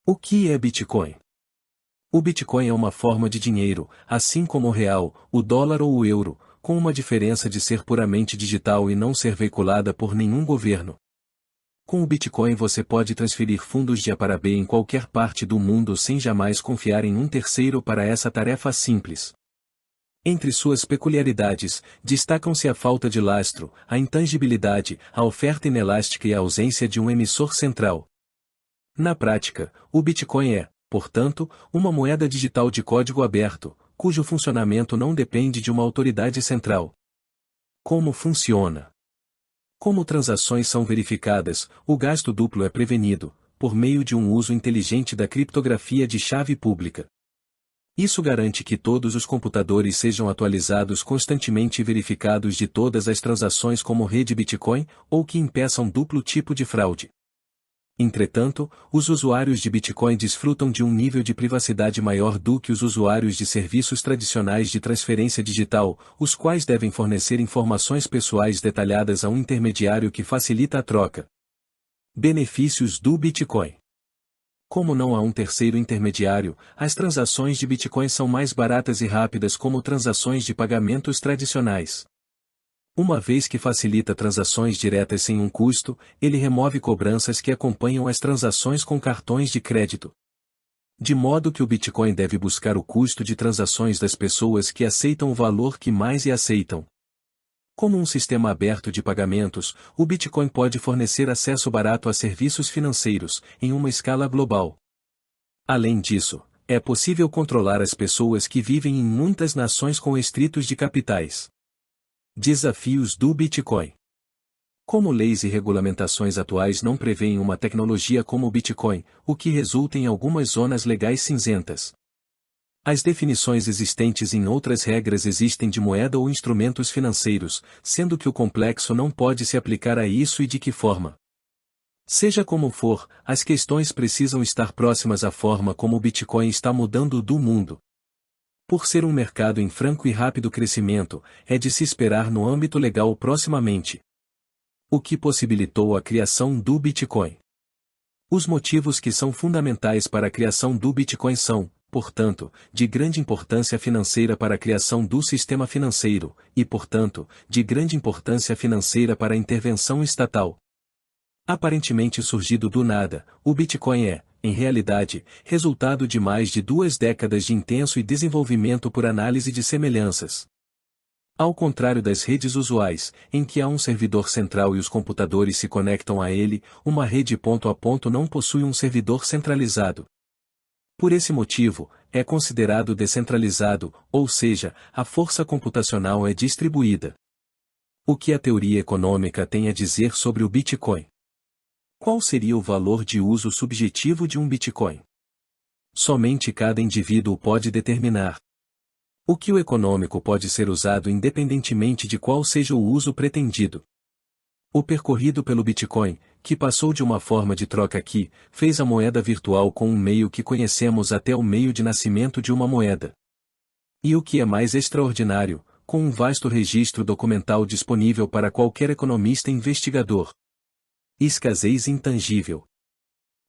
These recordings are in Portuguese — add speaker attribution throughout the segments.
Speaker 1: O que é Bitcoin? O Bitcoin é uma forma de dinheiro, assim como o real, o dólar ou o euro, com uma diferença de ser puramente digital e não ser veiculada por nenhum governo. Com o Bitcoin você pode transferir fundos de A para B em qualquer parte do mundo sem jamais confiar em um terceiro para essa tarefa simples. Entre suas peculiaridades, destacam-se a falta de lastro, a intangibilidade, a oferta inelástica e a ausência de um emissor central. Na prática, o Bitcoin é, portanto, uma moeda digital de código aberto, cujo funcionamento não depende de uma autoridade central. Como funciona? Como transações são verificadas, o gasto duplo é prevenido, por meio de um uso inteligente da criptografia de chave pública. Isso garante que todos os computadores sejam atualizados constantemente e verificados de todas as transações como rede Bitcoin, ou que impeçam duplo tipo de fraude. Entretanto, os usuários de Bitcoin desfrutam de um nível de privacidade maior do que os usuários de serviços tradicionais de transferência digital, os quais devem fornecer informações pessoais detalhadas a um intermediário que facilita a troca. Benefícios do Bitcoin. Como não há um terceiro intermediário, as transações de Bitcoin são mais baratas e rápidas como transações de pagamentos tradicionais. Uma vez que facilita transações diretas sem um custo, ele remove cobranças que acompanham as transações com cartões de crédito. De modo que o Bitcoin deve buscar o custo de transações das pessoas que aceitam o valor que mais aceitam. Como um sistema aberto de pagamentos, o Bitcoin pode fornecer acesso barato a serviços financeiros, em uma escala global. Além disso, é possível controlar as pessoas que vivem em muitas nações com estritos de capitais. Desafios do Bitcoin. Como leis e regulamentações atuais não prevêem uma tecnologia como o Bitcoin, o que resulta em algumas zonas legais cinzentas. As definições existentes em outras regras existem de moeda ou instrumentos financeiros, sendo que o complexo não pode se aplicar a isso e de que forma. Seja como for, as questões precisam estar próximas à forma como o Bitcoin está mudando do mundo. Por ser um mercado em franco e rápido crescimento, é de se esperar no âmbito legal proximamente. O que possibilitou a criação do Bitcoin? Os motivos que são fundamentais para a criação do Bitcoin são, portanto, de grande importância financeira para a criação do sistema financeiro, e, portanto, de grande importância financeira para a intervenção estatal. Aparentemente surgido do nada, o Bitcoin é, em realidade, resultado de mais de 2 décadas de intenso e desenvolvimento por análise de semelhanças. Ao contrário das redes usuais, em que há um servidor central e os computadores se conectam a ele, uma rede ponto a ponto não possui um servidor centralizado. Por esse motivo, é considerado descentralizado, ou seja, a força computacional é distribuída. O que a teoria econômica tem a dizer sobre o Bitcoin? Qual seria o valor de uso subjetivo de um Bitcoin? Somente cada indivíduo pode determinar. O que o econômico pode ser usado independentemente de qual seja o uso pretendido. O percorrido pelo Bitcoin, que passou de uma forma de troca que fez a moeda virtual com um meio que conhecemos até o meio de nascimento de uma moeda. E o que é mais extraordinário, com um vasto registro documental disponível para qualquer economista investigador. Escassez intangível.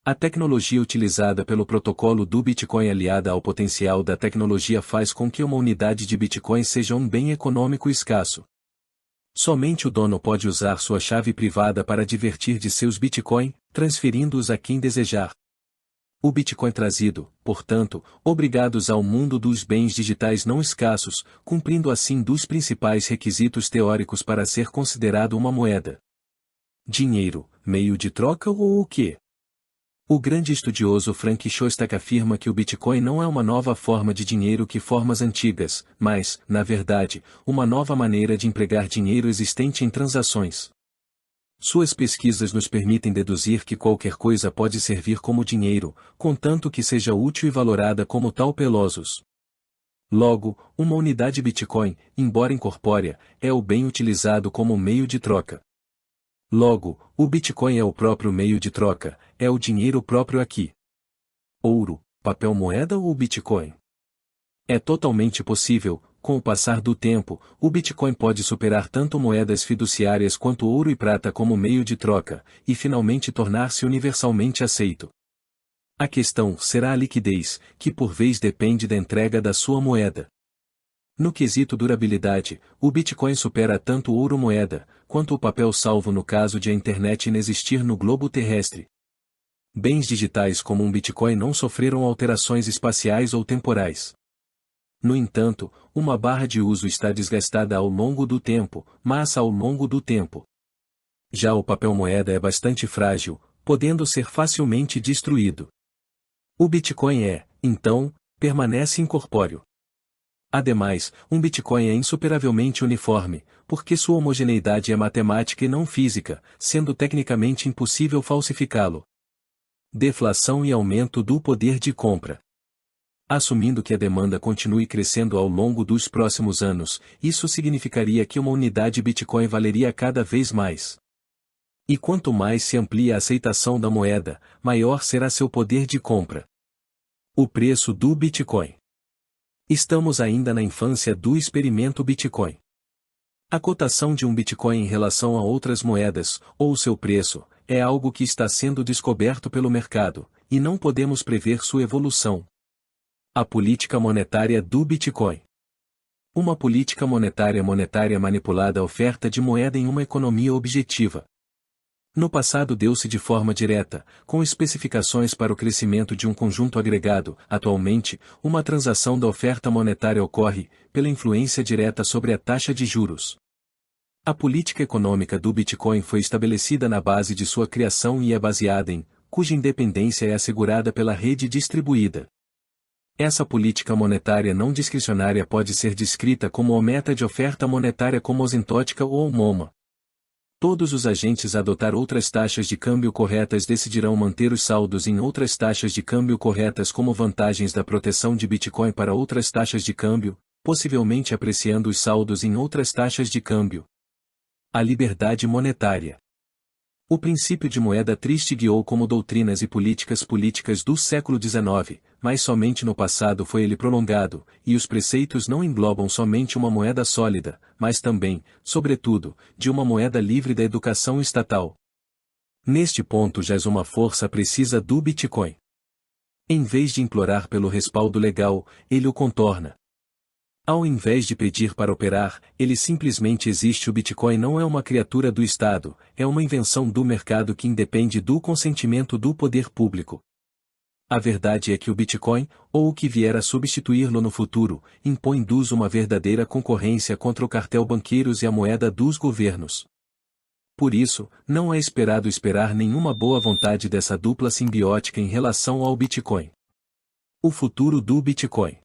Speaker 1: A tecnologia utilizada pelo protocolo do Bitcoin aliada ao potencial da tecnologia faz com que uma unidade de Bitcoin seja um bem econômico escasso. Somente o dono pode usar sua chave privada para divertir de seus Bitcoin, transferindo-os a quem desejar. O Bitcoin trazido, portanto, obrigados ao mundo dos bens digitais não escassos, cumprindo assim dos principais requisitos teóricos para ser considerado uma moeda. Dinheiro, meio de troca ou o quê? O grande estudioso Frank Shostak afirma que o Bitcoin não é uma nova forma de dinheiro que formas antigas, mas, na verdade, uma nova maneira de empregar dinheiro existente em transações. Suas pesquisas nos permitem deduzir que qualquer coisa pode servir como dinheiro, contanto que seja útil e valorada como tal pelos usos. Logo, uma unidade Bitcoin, embora incorpórea, é o bem utilizado como meio de troca. Logo, o Bitcoin é o próprio meio de troca, é o dinheiro próprio aqui. Ouro, papel moeda ou Bitcoin? É totalmente possível, com o passar do tempo, o Bitcoin pode superar tanto moedas fiduciárias quanto ouro e prata como meio de troca, e finalmente tornar-se universalmente aceito. A questão será a liquidez, que por vez depende da entrega da sua moeda. No quesito durabilidade, o Bitcoin supera tanto o ouro moeda, quanto o papel salvo no caso de a internet inexistir no globo terrestre. Bens digitais como um Bitcoin não sofreram alterações espaciais ou temporais. No entanto, uma barra de uso está desgastada ao longo do tempo, mas ao longo do tempo. Já o papel moeda é bastante frágil, podendo ser facilmente destruído. O Bitcoin então, permanece incorpóreo. Ademais, um Bitcoin é insuperavelmente uniforme, porque sua homogeneidade é matemática e não física, sendo tecnicamente impossível falsificá-lo. Deflação e aumento do poder de compra. Assumindo que a demanda continue crescendo ao longo dos próximos anos, isso significaria que uma unidade Bitcoin valeria cada vez mais. E quanto mais se amplia a aceitação da moeda, maior será seu poder de compra. O preço do Bitcoin. Estamos ainda na infância do experimento Bitcoin. A cotação de um Bitcoin em relação a outras moedas, ou seu preço, é algo que está sendo descoberto pelo mercado, e não podemos prever sua evolução. A política monetária do Bitcoin. Uma política monetária manipulada a oferta de moeda em uma economia objetiva. No passado deu-se de forma direta, com especificações para o crescimento de um conjunto agregado. Atualmente, uma transação da oferta monetária ocorre, pela influência direta sobre a taxa de juros. A política econômica do Bitcoin foi estabelecida na base de sua criação e é baseada em, cuja independência é assegurada pela rede distribuída. Essa política monetária não discricionária pode ser descrita como o meta de oferta monetária como asintótica ou MoMA. Todos os agentes a adotar outras taxas de câmbio corretas decidirão manter os saldos em outras taxas de câmbio corretas como vantagens da proteção de Bitcoin para outras taxas de câmbio, possivelmente apreciando os saldos em outras taxas de câmbio. A liberdade monetária. O princípio de moeda triste guiou como doutrinas e políticas do século XIX, mas somente no passado foi ele prolongado, e os preceitos não englobam somente uma moeda sólida, mas também, sobretudo, de uma moeda livre da educação estatal. Neste ponto jaz uma força precisa do Bitcoin. Em vez de implorar pelo respaldo legal, ele o contorna. Ao invés de pedir para operar, ele simplesmente existe. O Bitcoin não é uma criatura do Estado, é uma invenção do mercado que independe do consentimento do poder público. A verdade é que o Bitcoin, ou o que vier a substituí-lo no futuro, impõe-nos uma verdadeira concorrência contra o cartel banqueiros e a moeda dos governos. Por isso, não é esperado esperar nenhuma boa vontade dessa dupla simbiótica em relação ao Bitcoin. O futuro do Bitcoin.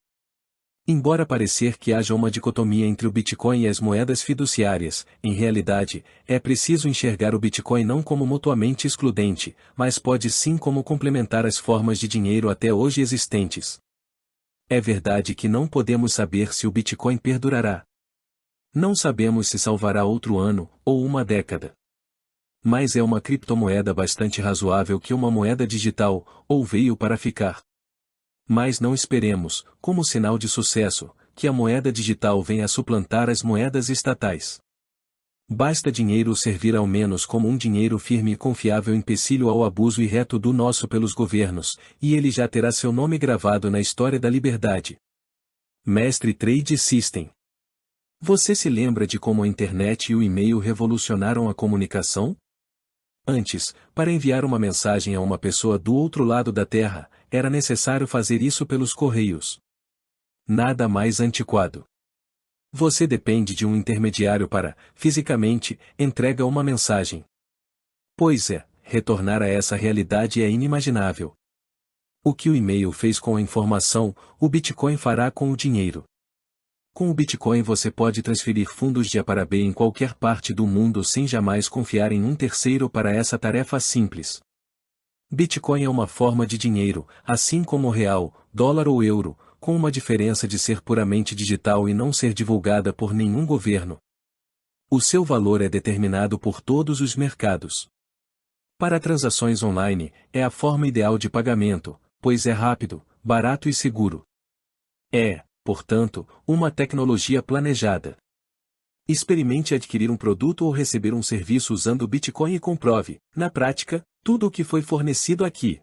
Speaker 1: Embora parecer que haja uma dicotomia entre o Bitcoin e as moedas fiduciárias, em realidade, é preciso enxergar o Bitcoin não como mutuamente excludente, mas pode sim como complementar as formas de dinheiro até hoje existentes. É verdade que não podemos saber se o Bitcoin perdurará. Não sabemos se salvará outro ano, ou uma década. Mas é uma criptomoeda bastante razoável que uma moeda digital, ou veio para ficar. Mas não esperemos, como sinal de sucesso, que a moeda digital venha a suplantar as moedas estatais. Basta dinheiro servir ao menos como um dinheiro firme e confiável empecilho ao abuso irreto do nosso pelos governos, e ele já terá seu nome gravado na história da liberdade. Mestre Trade System. Você se lembra de como a internet e o e-mail revolucionaram a comunicação? Antes, para enviar uma mensagem a uma pessoa do outro lado da Terra, era necessário fazer isso pelos correios. Nada mais antiquado. Você depende de um intermediário para, fisicamente, entrega uma mensagem. Pois é, retornar a essa realidade é inimaginável. O que o e-mail fez com a informação, o Bitcoin fará com o dinheiro. Com o Bitcoin você pode transferir fundos de A para B em qualquer parte do mundo sem jamais confiar em um terceiro para essa tarefa simples. Bitcoin é uma forma de dinheiro, assim como o real, dólar ou euro, com uma diferença de ser puramente digital e não ser divulgada por nenhum governo. O seu valor é determinado por todos os mercados. Para transações online, é a forma ideal de pagamento, pois é rápido, barato e seguro. É, portanto, uma tecnologia planejada. Experimente adquirir um produto ou receber um serviço usando o Bitcoin e comprove, na prática, tudo o que foi fornecido aqui.